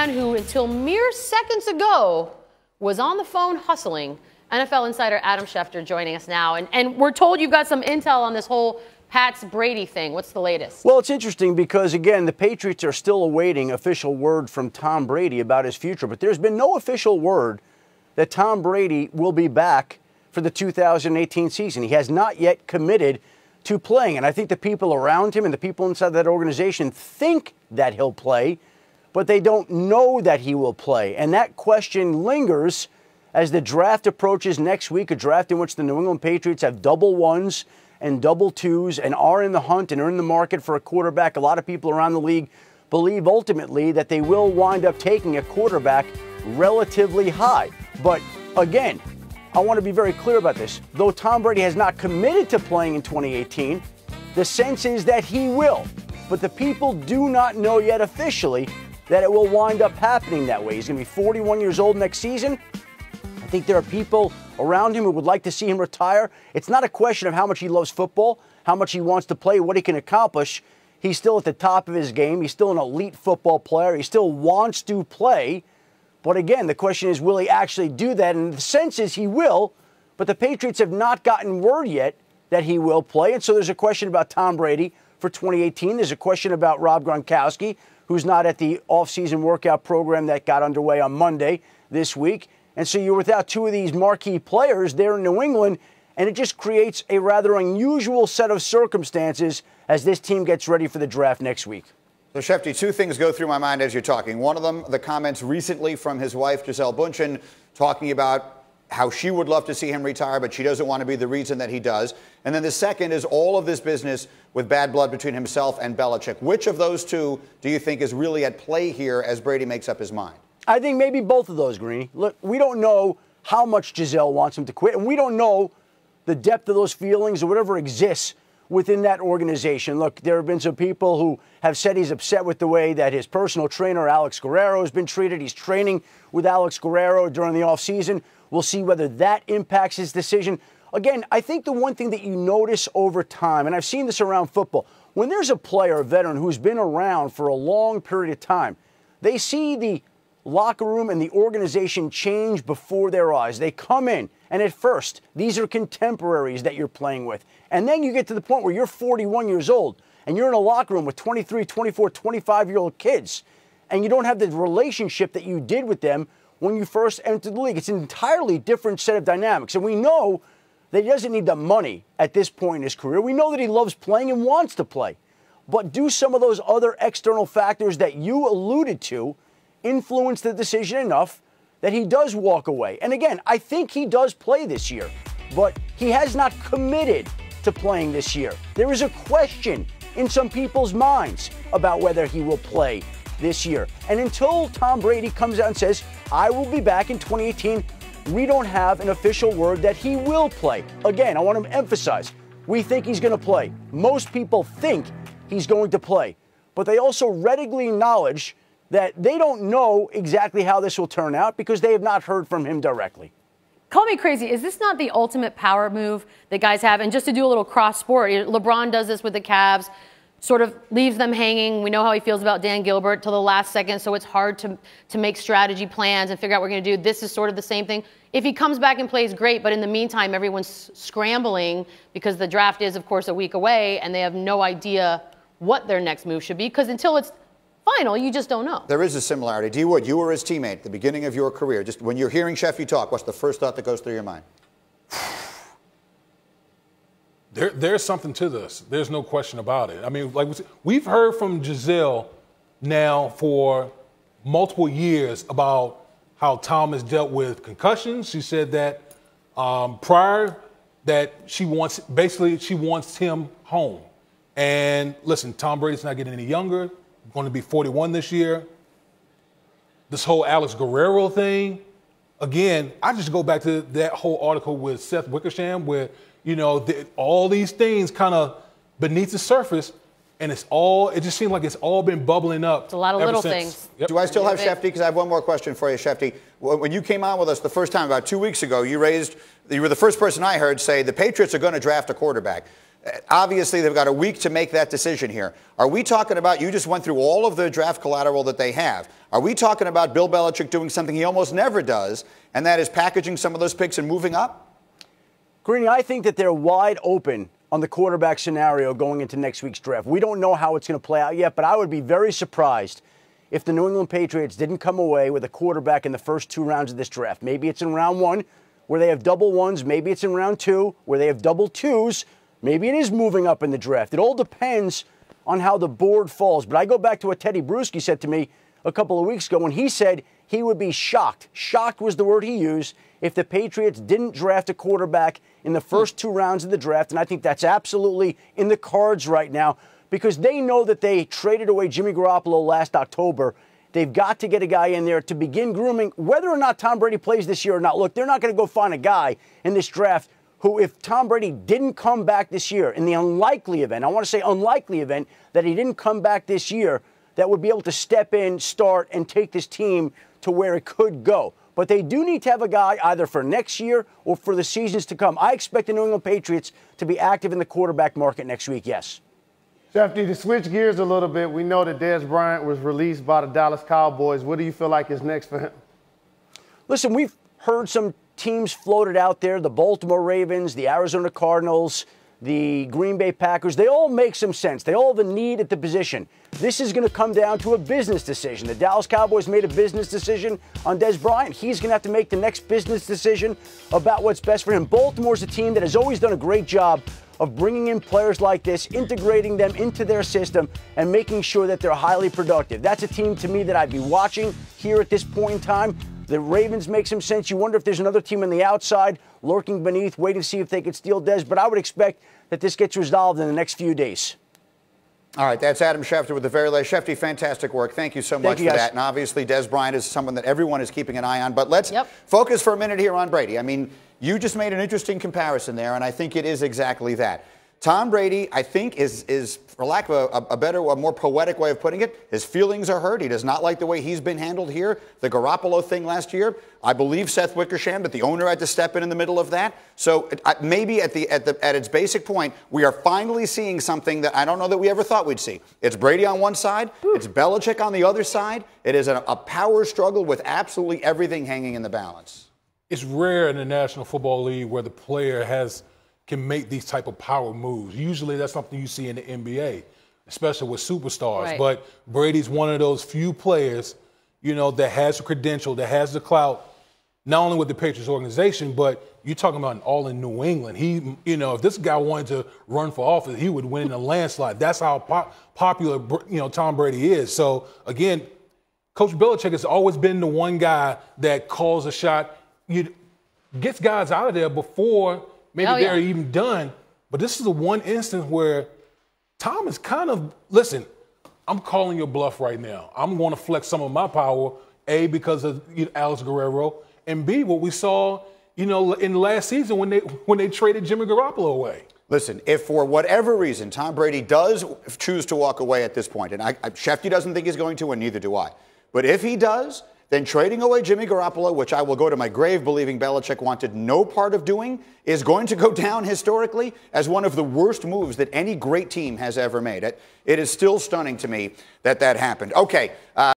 man who, until mere seconds ago, was on the phone hustling. NFL insider Adam Schefter joining us now. And we're told you've got some intel on this whole Pat's Brady thing. What's the latest? Well, it's interesting because, again, the Patriots are still awaiting official word from Tom Brady about his future. But there's been no official word that Tom Brady will be back for the 2018 season. He has not yet committed to playing. And I think the people around him and the people inside that organization think that he'll play, but they don't know that he will play. And that question lingers as the draft approaches next week, a draft in which the New England Patriots have double ones and double twos and are in the hunt and are in the market for a quarterback. A lot of people around the league believe ultimately that they will wind up taking a quarterback relatively high. But again, I want to be very clear about this. Though Tom Brady has not committed to playing in 2018, the sense is that he will. But the people do not know yet officially that it will wind up happening that way. He's going to be 41 years old next season. I think there are people around him who would like to see him retire. It's not a question of how much he loves football, how much he wants to play, what he can accomplish. He's still at the top of his game. He's still an elite football player. He still wants to play. But again, the question is, will he actually do that? And the sense is he will, but the Patriots have not gotten word yet that he will play. And so there's a question about Tom Brady for 2018. There's a question about Rob Gronkowski, who's not at the offseason workout program that got underway on Monday this week. And so you're without two of these marquee players there in New England, and it just creates a rather unusual set of circumstances as this team gets ready for the draft next week. So, Shefty, two things go through my mind as you're talking. One of them, the comments recently from his wife, Gisele Bündchen, talking about how she would love to see him retire, but she doesn't want to be the reason that he does. And then the second is all of this business with bad blood between himself and Belichick. Which of those two do you think is really at play here as Brady makes up his mind? I think maybe both of those, Greeny. Look, we don't know how much Gisele wants him to quit, and we don't know the depth of those feelings or whatever exists within that organization. Look, there have been some people who have said he's upset with the way that his personal trainer, Alex Guerrero, has been treated. He's training with Alex Guerrero during the offseason. We'll see whether that impacts his decision. Again, I think the one thing that you notice over time, and I've seen this around football, when there's a player, a veteran, who's been around for a long period of time, they see the locker room and the organization change before their eyes. They come in, and at first, these are contemporaries that you're playing with. And then you get to the point where you're 41 years old, and you're in a locker room with 23, 24, 25-year-old kids, and you don't have the relationship that you did with them when you first entered the league. It's an entirely different set of dynamics. And we know that he doesn't need the money at this point in his career. We know that he loves playing and wants to play. But do some of those other external factors that you alluded to influence the decision enough that he does walk away? And again, I think he does play this year, but he has not committed to playing this year. There is a question in some people's minds about whether he will play this year. And until Tom Brady comes out and says, I will be back in 2018, we don't have an official word that he will play. Again, I want to emphasize, we think he's going to play. Most people think he's going to play, but they also readily acknowledge that they don't know exactly how this will turn out because they have not heard from him directly. Call me crazy. Is this not the ultimate power move that guys have? And just to do a little cross sport, LeBron does this with the Cavs, sort of leaves them hanging. We know how he feels about Dan Gilbert till the last second, so it's hard to make strategy plans and figure out what we're going to do. This is sort of the same thing. If he comes back and plays, great, but in the meantime, everyone's scrambling because the draft is, of course, a week away, and they have no idea what their next move should be because until it's final, you just don't know. There is a similarity. D. Wood, you were his teammate at the beginning of your career. Just when you're hearing Shefty talk, what's the first thought that goes through your mind? There's something to this. There's no question about it. I mean, like we've heard from Gisele now for multiple years about how Tom has dealt with concussions. She said that prior that she wants him home. And listen, Tom Brady's not getting any younger. Going to be 41 this year. This whole Alex Guerrero thing, again, I just go back to that whole article with Seth Wickersham where, you know, all these things kind of beneath the surface, and it just seems like it's all been bubbling up. It's a lot of little things. Yep. Do I still have Shefty? Because I have one more question for you, Shefty. When you came on with us the first time, about 2 weeks ago, you were the first person I heard say the Patriots are going to draft a quarterback. Obviously, they've got a week to make that decision here. Are we talking about, you just went through all of the draft collateral that they have. Are we talking about Bill Belichick doing something he almost never does, and that is packaging some of those picks and moving up? Greeny, I think that they're wide open on the quarterback scenario going into next week's draft. We don't know how it's going to play out yet, but I would be very surprised if the New England Patriots didn't come away with a quarterback in the first 2 rounds of this draft. Maybe it's in round 1 where they have double ones. Maybe it's in round 2 where they have double twos. Maybe it is moving up in the draft. It all depends on how the board falls. But I go back to what Teddy Bruschi said to me a couple of weeks ago when he said he would be shocked. Shocked was the word he used if the Patriots didn't draft a quarterback in the first 2 rounds of the draft. And I think that's absolutely in the cards right now because they know that they traded away Jimmy Garoppolo last October. They've got to get a guy in there to begin grooming, whether or not Tom Brady plays this year or not. Look, they're not going to go find a guy in this draft who, if Tom Brady didn't come back this year, in the unlikely event, I want to say unlikely event, that he didn't come back this year, that would be able to step in, start, and take this team to where it could go. But they do need to have a guy either for next year or for the seasons to come. I expect the New England Patriots to be active in the quarterback market next week, yes. Shefty, to switch gears a little bit, we know that Dez Bryant was released by the Dallas Cowboys. What do you feel like is next for him? Listen, we've heard some teams floated out there, the Baltimore Ravens, the Arizona Cardinals, the Green Bay Packers. They all make some sense. They all have a need at the position. This is going to come down to a business decision. The Dallas Cowboys made a business decision on Dez Bryant. He's going to have to make the next business decision about what's best for him. Baltimore's a team that has always done a great job of bringing in players like this, integrating them into their system, and making sure that they're highly productive. That's a team, to me, that I'd be watching here at this point in time. The Ravens make some sense. You wonder if there's another team on the outside lurking beneath, waiting to see if they could steal Dez. But I would expect that this gets resolved in the next few days. All right, that's Adam Schefter with the very latest. Shefty, fantastic work. Thank you so much for that. And obviously, Dez Bryant is someone that everyone is keeping an eye on. But let's focus for a minute here on Brady. I mean, you just made an interesting comparison there, and I think it is exactly that. Tom Brady, I think, is for lack of a better, a more poetic way of putting it, his feelings are hurt. He does not like the way he's been handled here. The Garoppolo thing last year, I believe Seth Wickersham, that the owner had to step in the middle of that. So maybe at its basic point, we are finally seeing something that I don't know that we ever thought we'd see. It's Brady on one side. It's Belichick on the other side. It is a power struggle with absolutely everything hanging in the balance. It's rare in the National Football League where the player can make these type of power moves. Usually that's something you see in the NBA, especially with superstars. Right. But Brady's one of those few players, you know, that has the credential, that has the clout, not only with the Patriots organization, but you're talking about all in New England. He, you know, if this guy wanted to run for office, he would win in a landslide. That's how popular, you know, Tom Brady is. So, again, Coach Belichick has always been the one guy that calls a shot, gets guys out of there before maybe they're even done. But this is the one instance where Tom is kind of, listen, I'm calling your bluff right now. I'm going to flex some of my power, A, because of Alex Guerrero, and B, what we saw, you know, in last season when they traded Jimmy Garoppolo away. Listen, if for whatever reason Tom Brady does choose to walk away at this point, and Shefty doesn't think he's going to, and neither do I, but if he does, then trading away Jimmy Garoppolo, which I will go to my grave believing Belichick wanted no part of doing, is going to go down historically as one of the worst moves that any great team has ever made. It is still stunning to me that happened. Okay.